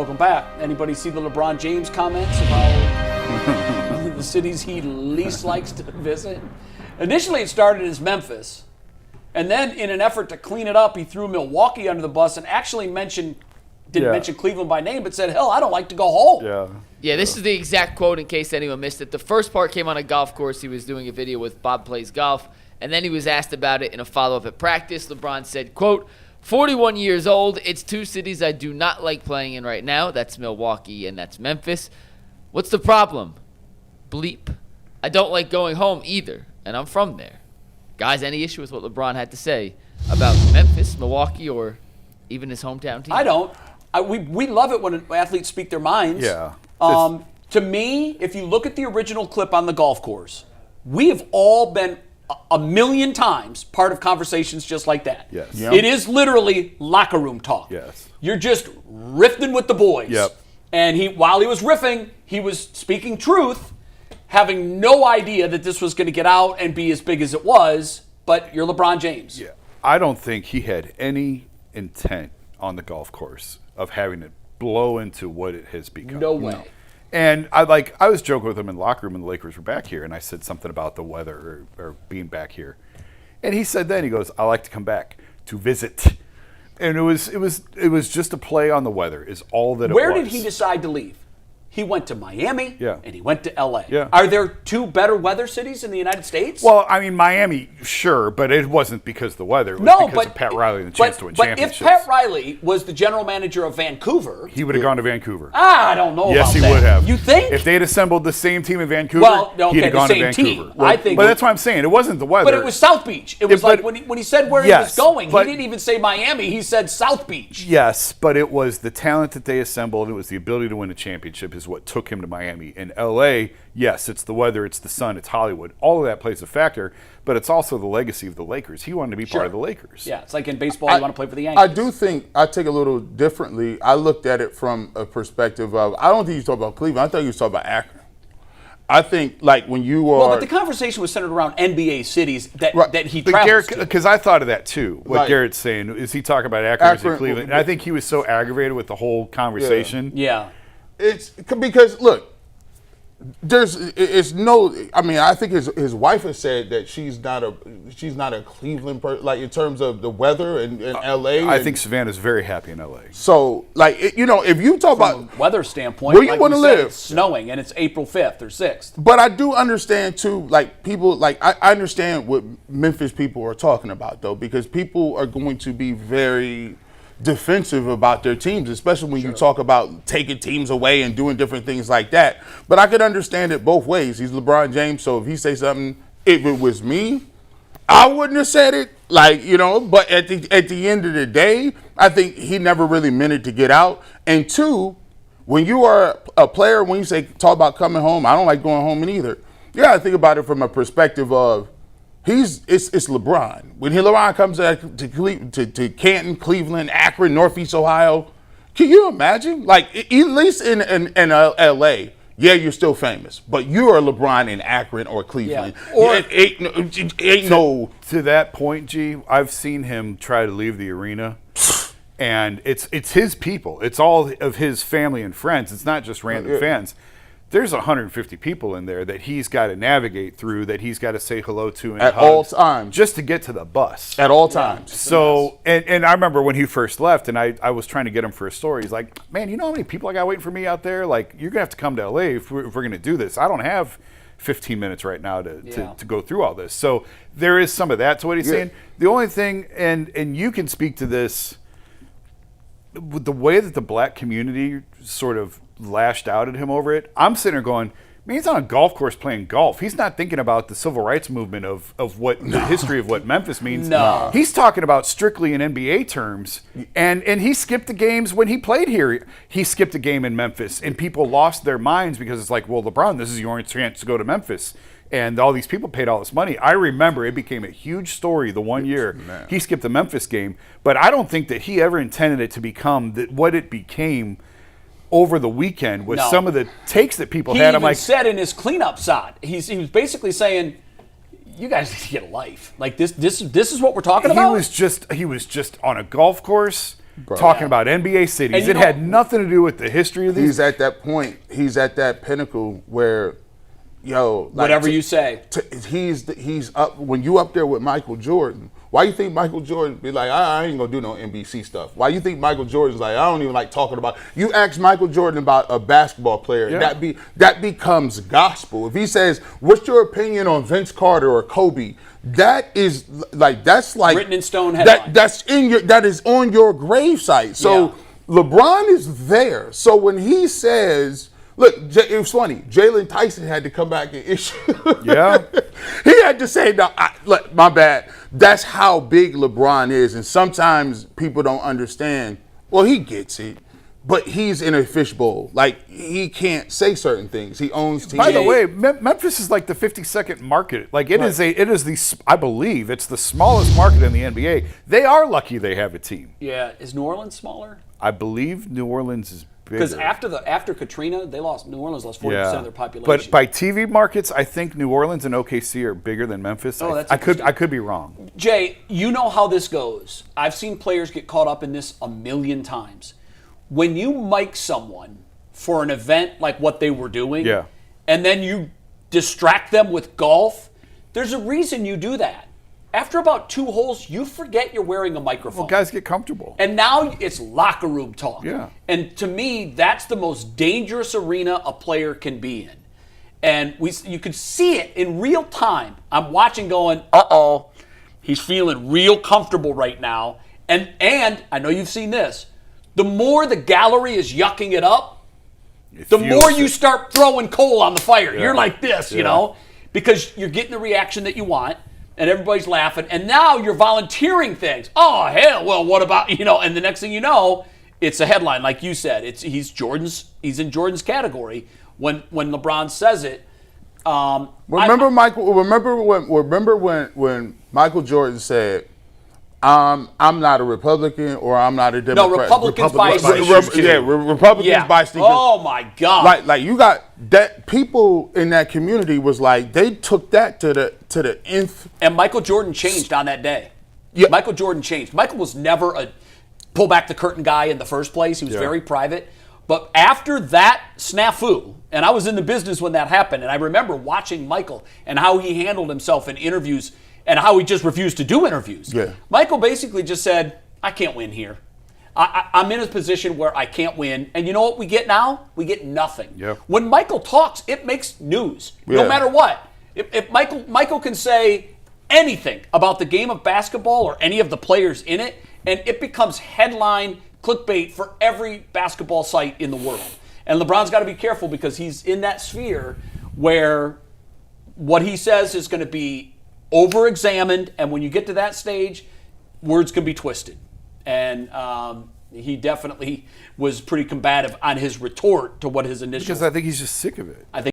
Welcome back. Anybody see the LeBron James comments about the cities he least likes to visit? Initially, it started as Memphis. And then, in an effort to clean it up, he threw Milwaukee under the bus and actually didn't mention Cleveland by name, but said, hell, I don't like to go home. Yeah, this is the exact quote in case anyone missed it. The first part came on a golf course. He was doing a video with Bob Plays Golf, and then he was asked about it in a follow-up at practice. LeBron said, quote, 41 years old, it's two cities I do not like playing in right now. That's Milwaukee and that's Memphis. What's the problem? Bleep. I don't like going home either, and I'm from there. Guys, any issue with what LeBron had to say about Memphis, Milwaukee, or even his hometown team? I don't. We love it when athletes speak their minds. Yeah. To me, if you look at the original clip on the golf course, we have all been a million times part of conversations just like that. Yes. Yep. It is literally locker room talk. Yes. You're just riffing with the boys. Yep. And while he was riffing, he was speaking truth, having no idea that this was going to get out and be as big as it was, but you're LeBron James. Yeah. I don't think he had any intent on the golf course of having it blow into what it has become. No way. And I was joking with him in the locker room when the Lakers were back here, and I said something about the weather or being back here. And he said then, he goes, I like to come back to visit. And it was just a play on the weather is all that it was. Where did he decide to leave? He went to Miami, and he went to L.A. Yeah. Are there two better weather cities in the United States? Well, I mean, Miami, sure, but it wasn't because of the weather. It was because of Pat Riley and the chance to win championships. But if Pat Riley was the general manager of Vancouver... He would have gone to Vancouver. I don't know about that. Yes, he would have. You think? If they'd assembled the same team in Vancouver, the he'd have gone same to Vancouver. team. I think but that's what I'm saying. It wasn't the weather. But it was South Beach. It was like when he said where he was going, he didn't even say Miami. He said South Beach. Yes, but it was the talent that they assembled. It was the ability to win a championship is what took him to Miami. In L.A., yes, it's the weather, it's the sun, it's Hollywood. All of that plays a factor, but it's also the legacy of the Lakers. He wanted to be part of the Lakers. Yeah, it's like in baseball, you want to play for the Yankees. I do think I take a little differently. I looked at it from a perspective of, I don't think you talk about Cleveland. I thought you was talking about Akron. I think, like, when you are... Well, but the conversation was centered around NBA cities that he travels to. Because I thought of that, too. What Right. Garrett's saying, is he talking about Akron or is he Cleveland? And I think he was so aggravated with the whole conversation. Yeah. It's because, look, I think his wife has said that she's not a Cleveland person, like in terms of the weather in LA. I think Savannah's very happy in LA. So, like, if you talk From about a weather standpoint, where you want to live, it's snowing and it's April 5th or 6th. But I do understand too, like people, like I understand what Memphis people are talking about though, because people are going to be very defensive about their teams, especially when you talk about taking teams away and doing different things like that. But I could understand it both ways. He's LeBron James, so if he say something, if it was me, I wouldn't have said it. Like, but at the end of the day, I think he never really meant it to get out. And two, when you are a player, when you talk about coming home, I don't like going home either. You gotta think about it from a perspective of it's LeBron. When LeBron comes to Canton, Cleveland, Akron, Northeast Ohio, can you imagine? Like, at least in L.A., yeah, you're still famous, but you are LeBron in Akron or Cleveland. Yeah. Or To that point, G, I've seen him try to leave the arena, and it's his people. It's all of his family and friends. It's not just random fans. There's 150 people in there that he's got to navigate through, that he's got to say hello to and at all times, just to get to the bus. At all times. So, and I remember when he first left, and I was trying to get him for a story. He's like, man, you know how many people I got waiting for me out there? Like, you're going to have to come to LA if we're going to do this. I don't have 15 minutes right now to go through all this. So there is some of that to what he's saying. The only thing, and you can speak to this, with the way that the black community sort of lashed out at him over it, I'm sitting there going, man, he's on a golf course playing golf. He's not thinking about the civil rights movement of what the history of what Memphis means. No. He's talking about strictly in NBA terms. And he skipped the games when he played here. He skipped a game in Memphis, and people lost their minds because it's like, well, LeBron, this is your only chance to go to Memphis. And all these people paid all this money. I remember it became a huge story the one year he skipped the Memphis game. But I don't think that he ever intended it to become what it became over the weekend with some of the takes that people had. I'm like, said in his cleanup shot, he was basically saying, you guys need to get a life. Like this is what we're talking about. He was just on a golf course talking about NBA cities. It had nothing to do with the history of these. He's at that point. He's at that pinnacle where, whatever you say. He's up when you up there with Michael Jordan. Why you think Michael Jordan be like, I ain't gonna do no NBC stuff? Why you think Michael Jordan's like, I don't even like talking about? You ask Michael Jordan about a basketball player, that becomes gospel. If he says, "What's your opinion on Vince Carter or Kobe?" That's like written in stone headline. That is on your gravesite. So LeBron is there. So when he says, look, it was funny. Jalen Tyson had to come back and issue. Yeah. He had to say, no, look, my bad. That's how big LeBron is. And sometimes people don't understand. Well, he gets it. But he's in a fishbowl. Like, he can't say certain things. He owns teams. By the way, Memphis is like the 52nd market. Like, it is I believe, it's the smallest market in the NBA. They are lucky they have a team. Yeah. Is New Orleans smaller? I believe New Orleans is bigger. Because after Katrina, New Orleans lost 40% of their population. But by TV markets, I think New Orleans and OKC are bigger than Memphis. Oh, that's I could be wrong. Jay, you know how this goes. I've seen players get caught up in this a million times. When you mic someone for an event like what they were doing, and then you distract them with golf, there's a reason you do that. After about 2 holes, you forget you're wearing a microphone. Well, guys get comfortable. And now it's locker room talk. Yeah. And to me, that's the most dangerous arena a player can be in. And you could see it in real time. I'm watching going, he's feeling real comfortable right now. And I know you've seen this. The more the gallery is yucking it up, the more you start throwing coal on the fire. You're like this, you know, because you're getting the reaction that you want. And everybody's laughing, and now you're volunteering things. Oh, hell, well, what about, and the next thing you know, it's a headline, like you said. He's in Jordan's category when LeBron says it. Remember when Michael Jordan said, I'm not a Republican or I'm not a Democrat. No, Republicans buy sneakers. Republicans buy sneakers. Oh my God! Like you got that. People in that community was like, they took that to the nth. And Michael Jordan changed on that day. Yeah. Michael Jordan changed. Michael was never a pull back the curtain guy in the first place. He was very private. But after that snafu, and I was in the business when that happened, and I remember watching Michael and how he handled himself in interviews. And how he just refused to do interviews. Yeah. Michael basically just said, I can't win here. I'm in a position where I can't win. And you know what we get now? We get nothing. Yep. When Michael talks, it makes news. No matter what. If Michael can say anything about the game of basketball or any of the players in it, and it becomes headline clickbait for every basketball site in the world. And LeBron's got to be careful because he's in that sphere where what he says is going to be over-examined, and when you get to that stage, words can be twisted. And he definitely was pretty combative on his retort to what his initial... Because I think he's just sick of it. I think